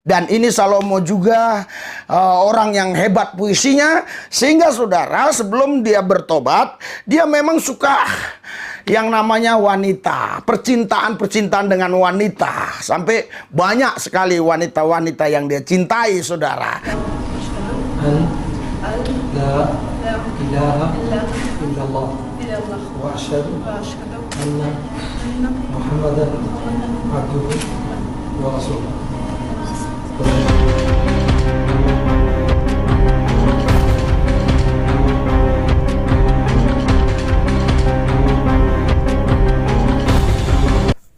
Dan ini Salomo juga orang yang hebat puisinya, sehingga saudara sebelum dia bertobat, dia memang suka yang namanya wanita, percintaan dengan wanita, sampai banyak sekali wanita-wanita yang dia cintai, saudara. La ilaha illallah wa asyhadu anna Muhammadan abduhu wa rasuluh.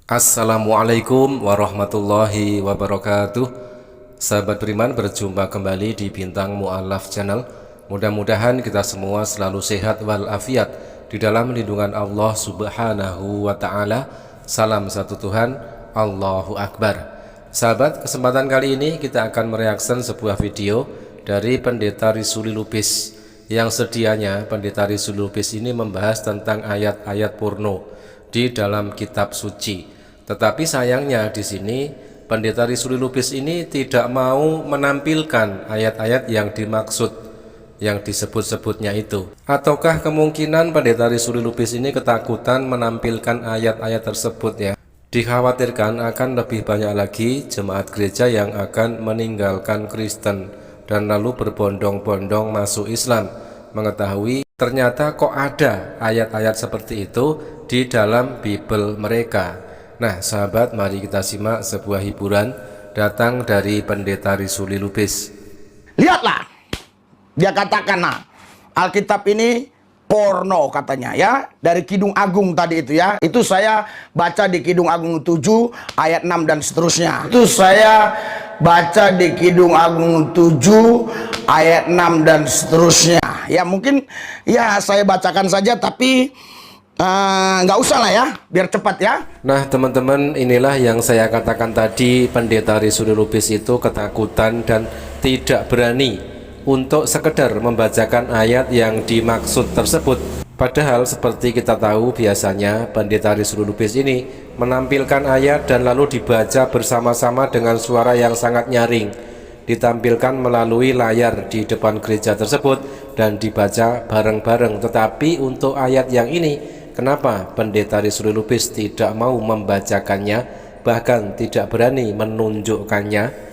Assalamualaikum warahmatullahi wabarakatuh. Sahabat beriman, berjumpa kembali di Bintang Mu'allaf Channel. Mudah-mudahan kita semua selalu sehat walafiat di dalam lindungan Allah Subhanahu wa ta'ala. Salam satu Tuhan, Allahu Akbar. Sahabat, kesempatan kali ini kita akan mereaksi sebuah video dari Pendeta Rizuli Lubis, yang sedianya Pendeta Rizuli Lubis ini membahas tentang ayat-ayat porno di dalam kitab suci. Tetapi sayangnya di sini Pendeta Rizuli Lubis ini tidak mau menampilkan ayat-ayat yang dimaksud, yang disebut-sebutnya itu. Ataukah kemungkinan Pendeta Rizuli Lubis ini ketakutan menampilkan ayat-ayat tersebut ya? Dikhawatirkan akan lebih banyak lagi jemaat gereja yang akan meninggalkan Kristen dan lalu berbondong-bondong masuk Islam, mengetahui ternyata kok ada ayat-ayat seperti itu di dalam Bible mereka. Nah sahabat, mari kita simak sebuah hiburan datang dari Pendeta Rizuli Lubis. Lihatlah, dia katakan, nah, Alkitab ini porno katanya ya, dari Kidung Agung tadi itu ya. Itu saya baca di Kidung Agung 7 ayat 6 dan seterusnya. Itu saya baca di Kidung Agung 7 ayat 6 dan seterusnya. Ya mungkin ya saya bacakan saja, tapi nggak usah lah ya, biar cepat ya. Nah teman-teman, inilah yang saya katakan tadi, Pendeta Rizuli Lubis itu ketakutan dan tidak berani untuk sekedar membacakan ayat yang dimaksud tersebut. Padahal seperti kita tahu, biasanya Pendeta Rizuli Lubis ini menampilkan ayat dan lalu dibaca bersama-sama dengan suara yang sangat nyaring, ditampilkan melalui layar di depan gereja tersebut dan dibaca bareng-bareng. Tetapi untuk ayat yang ini, kenapa Pendeta Rizuli Lubis tidak mau membacakannya, bahkan tidak berani menunjukkannya?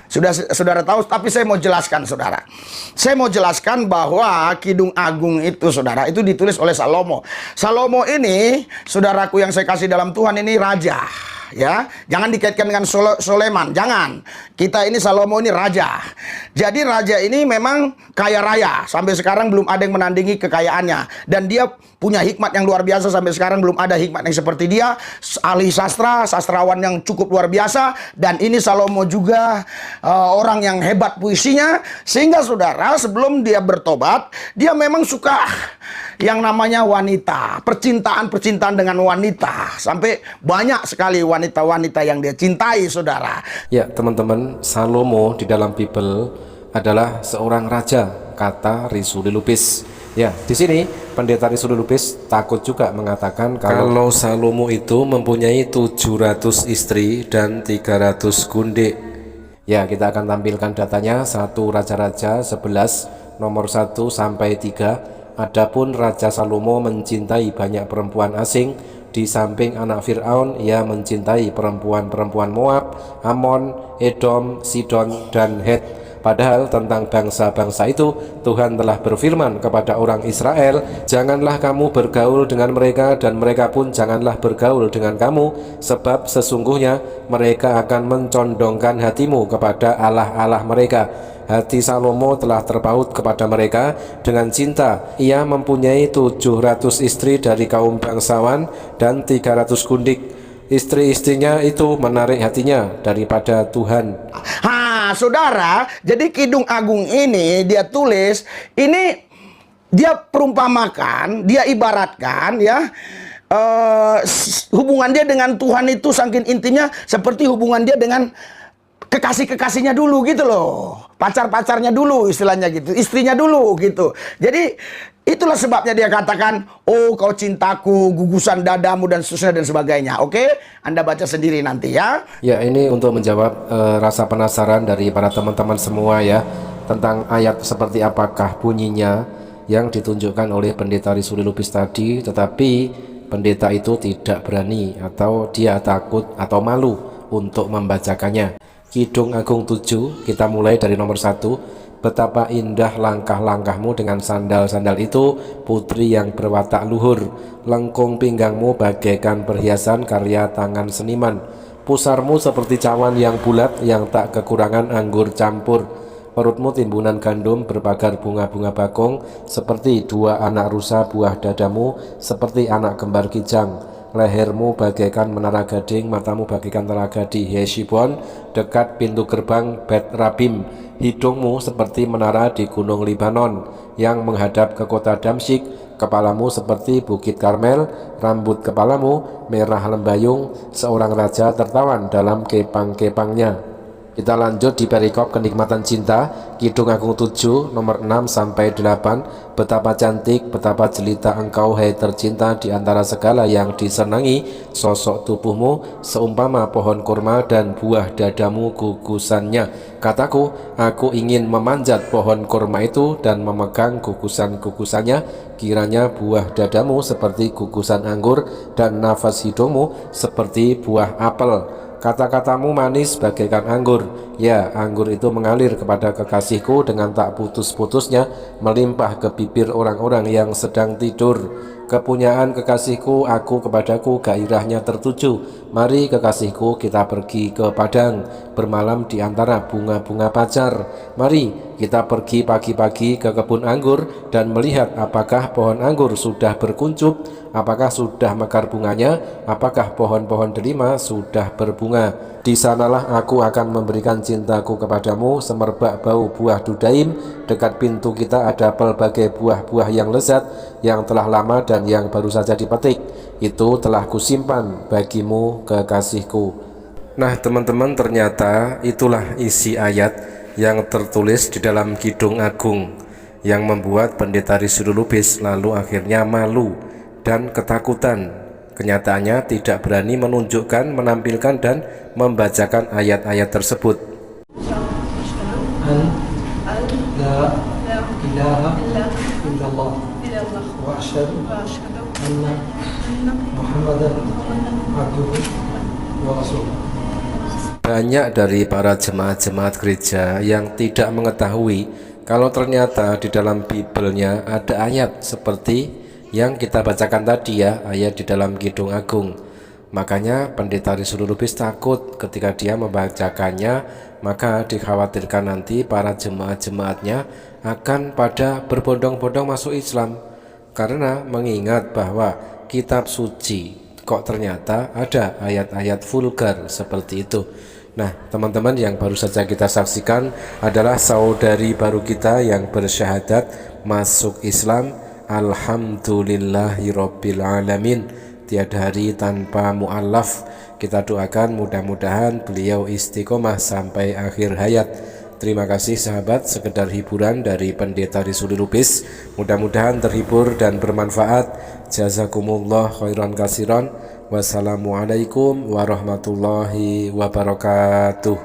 Sudah saudara tahu, tapi saya mau jelaskan saudara. Saya mau jelaskan bahwa Kidung Agung itu saudara, itu ditulis oleh Salomo. Salomo ini, saudaraku yang saya kasih dalam Tuhan, ini raja. Ya, jangan dikaitkan dengan Soleman, jangan. Kita ini Salomo ini raja. Jadi raja ini memang kaya raya, sampai sekarang belum ada yang menandingi kekayaannya. Dan dia punya hikmat yang luar biasa, sampai sekarang belum ada hikmat yang seperti dia. Ahli sastra, sastrawan yang cukup luar biasa. Dan ini Salomo juga orang yang hebat puisinya, sehingga saudara sebelum dia bertobat, dia memang suka yang namanya wanita, percintaan dengan wanita, sampai banyak sekali wanita-wanita yang dia cintai, saudara. Ya teman-teman, Salomo di dalam Bible adalah seorang raja, kata Rizuli Lubis. Ya, di sini Pendeta Rizuli Lubis takut juga mengatakan kalau Salomo itu mempunyai 700 istri dan 300 gundik. Ya, kita akan tampilkan datanya. 1 Raja-Raja 11 nomor 1 sampai 3. Adapun Raja Salomo mencintai banyak perempuan asing. Di samping anak Fir'aun, ia mencintai perempuan-perempuan Moab, Amon, Edom, Sidon, dan Het. Padahal tentang bangsa-bangsa itu, Tuhan telah berfirman kepada orang Israel, janganlah kamu bergaul dengan mereka, dan mereka pun janganlah bergaul dengan kamu, sebab sesungguhnya mereka akan mencondongkan hatimu kepada Allah-Allah mereka. Hati Salomo telah terpaut kepada mereka dengan cinta. Ia mempunyai 700 istri dari kaum bangsawan dan 300 gundik. Istri-istrinya itu menarik hatinya daripada Tuhan. Saudara, jadi Kidung Agung ini dia tulis, ini dia perumpamakan, dia ibaratkan ya, hubungan dia dengan Tuhan itu saking intinya seperti hubungan dia dengan kekasih-kekasihnya dulu gitu loh. pacar-pacarnya dulu istilahnya gitu, istrinya dulu gitu. Jadi itulah sebabnya dia katakan, oh kau cintaku, gugusan dadamu dan seterusnya dan sebagainya. Oke, Anda baca sendiri nanti ya. Ya, ini untuk menjawab rasa penasaran dari para teman-teman semua ya, tentang ayat seperti apakah bunyinya yang ditunjukkan oleh pendeta Rizuli Lubis tadi, tetapi pendeta itu tidak berani atau dia takut atau malu untuk membacakannya. Kidung Agung 7, kita mulai dari nomor 1. Betapa indah langkah-langkahmu dengan sandal-sandal itu, putri yang berwatak luhur. Lengkung pinggangmu bagaikan perhiasan karya tangan seniman. Pusarmu seperti cawan yang bulat yang tak kekurangan anggur campur. Perutmu timbunan gandum berpagar bunga-bunga bakung, seperti dua anak rusa buah dadamu, seperti anak kembar kijang. Lehermu bagaikan menara gading, matamu bagaikan telaga di Heshibon, dekat pintu gerbang Bet Rabim. Hidungmu seperti menara di gunung Libanon yang menghadap ke kota Damsyik. Kepalamu seperti bukit Karmel, rambut kepalamu merah lembayung, seorang raja tertawan dalam kepang-kepangnya. Kita lanjut di perikop kenikmatan cinta, Kidung Agung 7 nomor 6 sampai 8. Betapa cantik, betapa jelita engkau hai tercinta di antara segala yang disenangi. Sosok tubuhmu seumpama pohon kurma dan buah dadamu gugusannya. Kataku, aku ingin memanjat pohon kurma itu dan memegang gugusan-gugusannya. Kiranya buah dadamu seperti gugusan anggur dan nafas hidungmu seperti buah apel. Kata-katamu manis bagaikan anggur. Ya, anggur itu mengalir kepada kekasihku dengan tak putus-putusnya, melimpah ke bibir orang-orang yang sedang tidur. Kepunyaan kekasihku, aku kepadaku gairahnya tertuju. Mari kekasihku, kita pergi ke padang, bermalam di antara bunga-bunga pacar. Mari kita pergi pagi-pagi ke kebun anggur dan melihat apakah pohon anggur sudah berkuncup, apakah sudah mekar bunganya, apakah pohon-pohon delima sudah berbunga. Di sanalah aku akan memberikan cintaku kepadamu, semerbak bau buah dudaim. Dekat pintu kita ada pelbagai buah-buah yang lezat, yang telah lama dan yang baru saja dipetik. Itu telah kusimpan bagimu kekasihku. Nah teman-teman, ternyata itulah isi ayat yang tertulis di dalam Kidung Agung yang membuat pendeta Rizuli Lubis lalu akhirnya malu dan ketakutan. Kenyataannya tidak berani menunjukkan, menampilkan dan membacakan ayat-ayat tersebut. An la ilaha illallah wa asyhadu anna Muhammadan abduhu wa rasuluh. Banyak dari para jemaat-jemaat gereja yang tidak mengetahui kalau ternyata di dalam Bibelnya ada ayat seperti yang kita bacakan tadi ya, ayat di dalam Kidung Agung. Makanya pendeta Rizuli Lubis takut ketika dia membacakannya, maka dikhawatirkan nanti para jemaat-jemaatnya akan pada berbondong-bondong masuk Islam, karena mengingat bahwa kitab suci kok ternyata ada ayat-ayat vulgar seperti itu. Nah teman-teman, yang baru saja kita saksikan adalah saudari baru kita yang bersyahadat masuk Islam. Alhamdulillahirabbil alamin. Tiada hari tanpa mu'alaf. Kita doakan mudah-mudahan beliau istiqomah sampai akhir hayat. Terima kasih sahabat, sekedar hiburan dari pendeta Rizuli Lubis. Mudah-mudahan terhibur dan bermanfaat. Jazakumullah khairan kasiran. Wassalamualaikum warahmatullahi wabarakatuh.